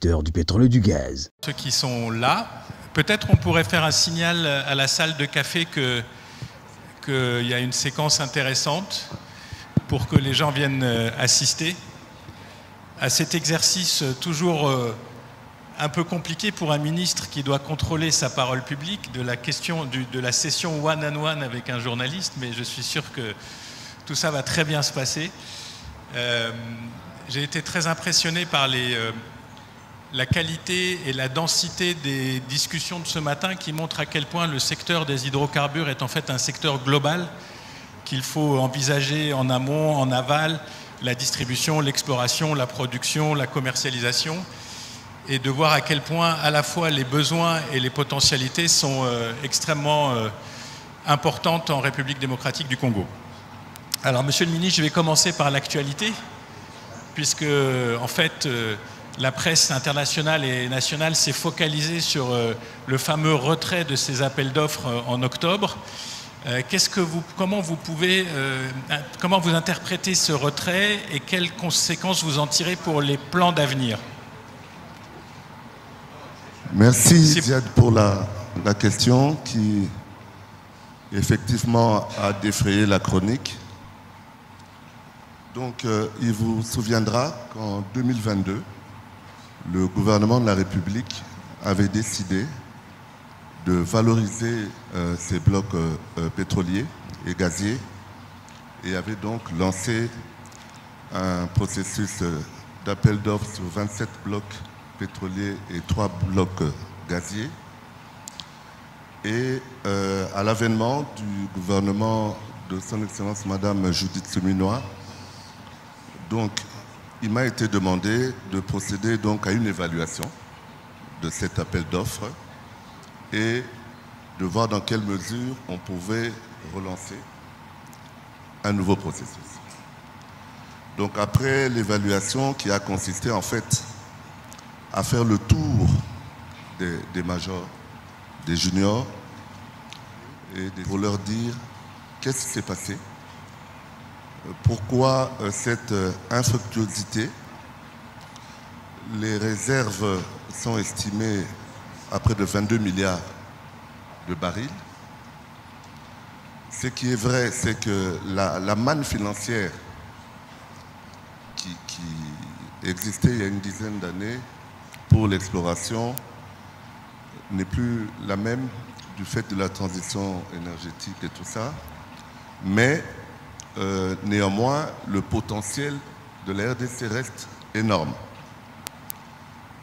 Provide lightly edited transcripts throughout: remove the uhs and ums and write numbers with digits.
secteur du pétrole et du gaz. Ceux qui sont là, peut-être on pourrait faire un signal à la salle de café qu'il y a une séquence intéressante pour que les gens viennent assister à cet exercice toujours un peu compliqué pour un ministre qui doit contrôler sa parole publique de la question de la session one-on-one avec un journaliste, mais je suis sûr que tout ça va très bien se passer. J'ai été très impressionné par la qualité et la densité des discussions de ce matin qui montrent à quel point le secteur des hydrocarbures est en fait un secteur global qu'il faut envisager en amont, en aval, la distribution, l'exploration, la production, la commercialisation, et de voir à quel point à la fois les besoins et les potentialités sont extrêmement importantes en République démocratique du Congo. Alors, Monsieur le Ministre, je vais commencer par l'actualité, puisque en fait la presse internationale et nationale s'est focalisée sur le fameux retrait de ces appels d'offres en octobre. Comment vous interprétez ce retrait et quelles conséquences vous en tirez pour les plans d'avenir? Merci Ziad pour la question qui effectivement a défrayé la chronique. Donc il vous souviendra qu'en 2022, le gouvernement de la République avait décidé de valoriser ces blocs pétroliers et gaziers et avait donc lancé un processus d'appel d'offres sur 27 blocs pétroliers et 3 blocs gaziers. Et à l'avènement du gouvernement de son Excellence Madame Judith Suminwa, donc il m'a été demandé de procéder donc à une évaluation de cet appel d'offres et de voir dans quelle mesure on pouvait relancer un nouveau processus. Donc après l'évaluation qui a consisté en fait à faire le tour des majors, des juniors, et pour leur dire qu'est-ce qui s'est passé, pourquoi cette infructuosité. Les réserves sont estimées à près de 22 milliards de barils. Ce qui est vrai, c'est que la manne financière qui existait il y a une dizaine d'années pour l'exploration n'est plus la même du fait de la transition énergétique et tout ça. Mais néanmoins, le potentiel de la RDC reste énorme.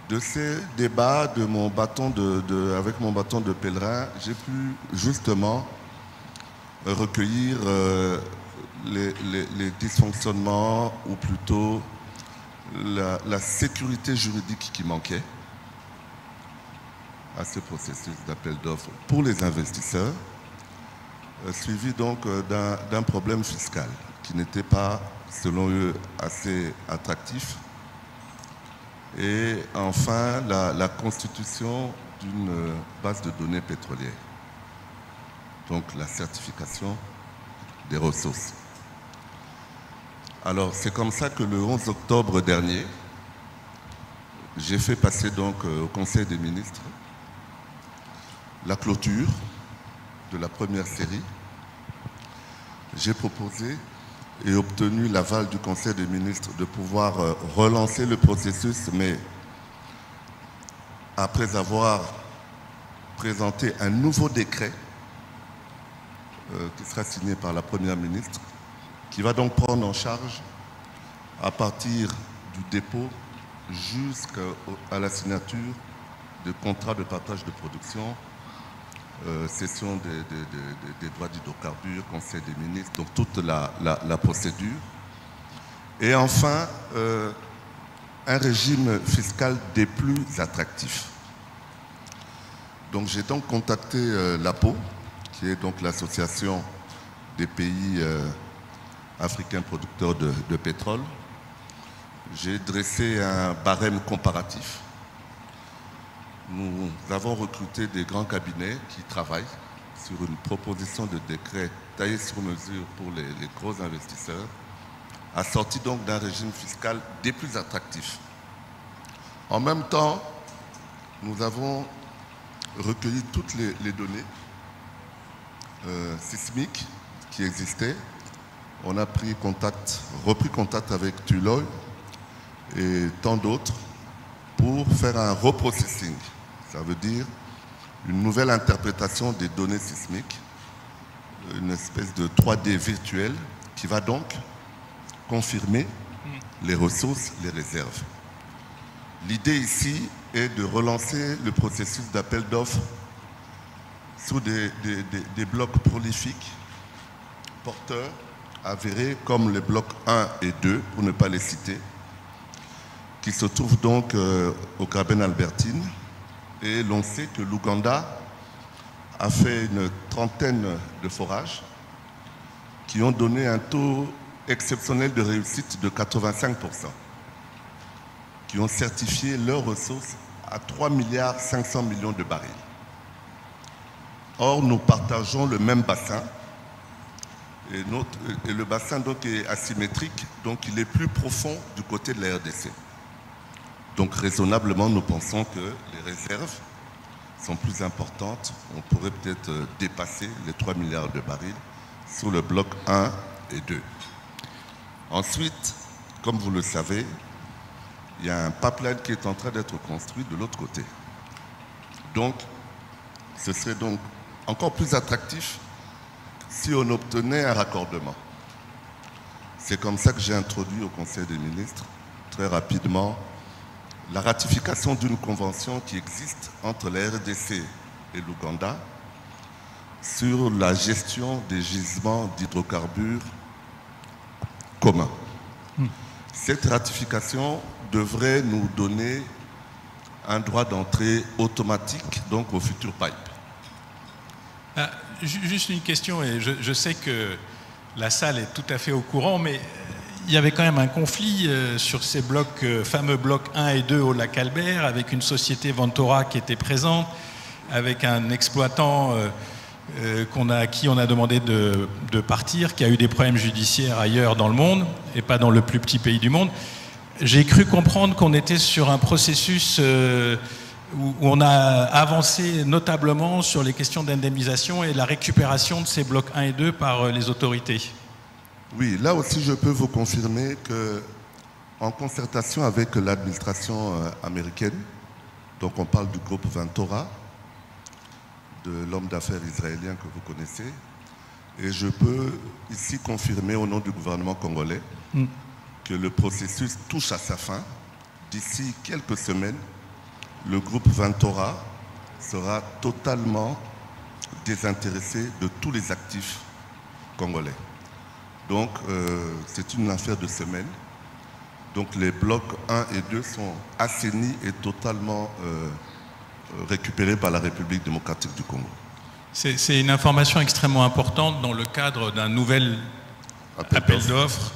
De ces débats avec mon bâton de pèlerin, j'ai pu justement recueillir les dysfonctionnements ou plutôt la sécurité juridique qui manquait à ce processus d'appel d'offres pour les investisseurs, suivi donc d'un problème fiscal qui n'était pas, selon eux, assez attractif. Et enfin, la constitution d'une base de données pétrolière, donc la certification des ressources. Alors, c'est comme ça que le 11 octobre dernier, j'ai fait passer donc au Conseil des ministres la clôture de la première série. J'ai proposé et obtenu l'aval du Conseil des ministres de pouvoir relancer le processus, mais après avoir présenté un nouveau décret qui sera signé par la Première ministre, qui va donc prendre en charge à partir du dépôt jusqu'à la signature de contrats de partage de production, cession des droits d'hydrocarbures, Conseil des ministres, donc toute la procédure. Et enfin, un régime fiscal des plus attractifs. Donc j'ai donc contacté l'APO, qui est donc l'association des pays africains producteurs de pétrole. J'ai dressé un barème comparatif. Nous avons recruté des grands cabinets qui travaillent sur une proposition de décret taillé sur mesure pour les gros investisseurs, assorti donc d'un régime fiscal des plus attractifs. En même temps, nous avons recueilli toutes les données sismiques qui existaient. On a repris contact avec Tuloy et tant d'autres pour faire un reprocessing. Ça veut dire une nouvelle interprétation des données sismiques, une espèce de 3D virtuel qui va donc confirmer les ressources, les réserves. L'idée ici est de relancer le processus d'appel d'offres sous des blocs prolifiques, porteurs, avérés, comme les blocs 1 et 2, pour ne pas les citer, qui se trouvent donc au Graben-Albertine. Et l'on sait que l'Ouganda a fait une trentaine de forages qui ont donné un taux exceptionnel de réussite de 85%, qui ont certifié leurs ressources à 3,5 milliards de barils. Or, nous partageons le même bassin, et le bassin donc est asymétrique, donc il est plus profond du côté de la RDC. Donc raisonnablement, nous pensons que les réserves sont plus importantes. On pourrait peut-être dépasser les 3 milliards de barils sur le bloc 1 et 2. Ensuite, comme vous le savez, il y a un pipeline qui est en train d'être construit de l'autre côté. Donc, ce serait donc encore plus attractif si on obtenait un raccordement. C'est comme ça que j'ai introduit au Conseil des ministres, très rapidement, la ratification d'une convention qui existe entre la RDC et l'Ouganda sur la gestion des gisements d'hydrocarbures communs. Cette ratification devrait nous donner un droit d'entrée automatique donc au futur pipe. Juste une question, et je sais que la salle est tout à fait au courant, mais il y avait quand même un conflit sur ces blocs, fameux blocs 1 et 2 au lac Albert, avec une société Ventora qui était présente, avec un exploitant à qui on a demandé de partir, qui a eu des problèmes judiciaires ailleurs dans le monde, et pas dans le plus petit pays du monde. J'ai cru comprendre qu'on était sur un processus où on a avancé notablement sur les questions d'indemnisation et la récupération de ces blocs 1 et 2 par les autorités. Oui, là aussi je peux vous confirmer qu'en concertation avec l'administration américaine, donc on parle du groupe Ventora, de l'homme d'affaires israélien que vous connaissez, et je peux ici confirmer au nom du gouvernement congolais que le processus touche à sa fin. D'ici quelques semaines, le groupe Ventora sera totalement désintéressé de tous les actifs congolais. Donc, c'est une affaire de semaine. Donc, les blocs 1 et 2 sont assainis et totalement récupérés par la République démocratique du Congo. C'est une information extrêmement importante dans le cadre d'un nouvel appel d'offres.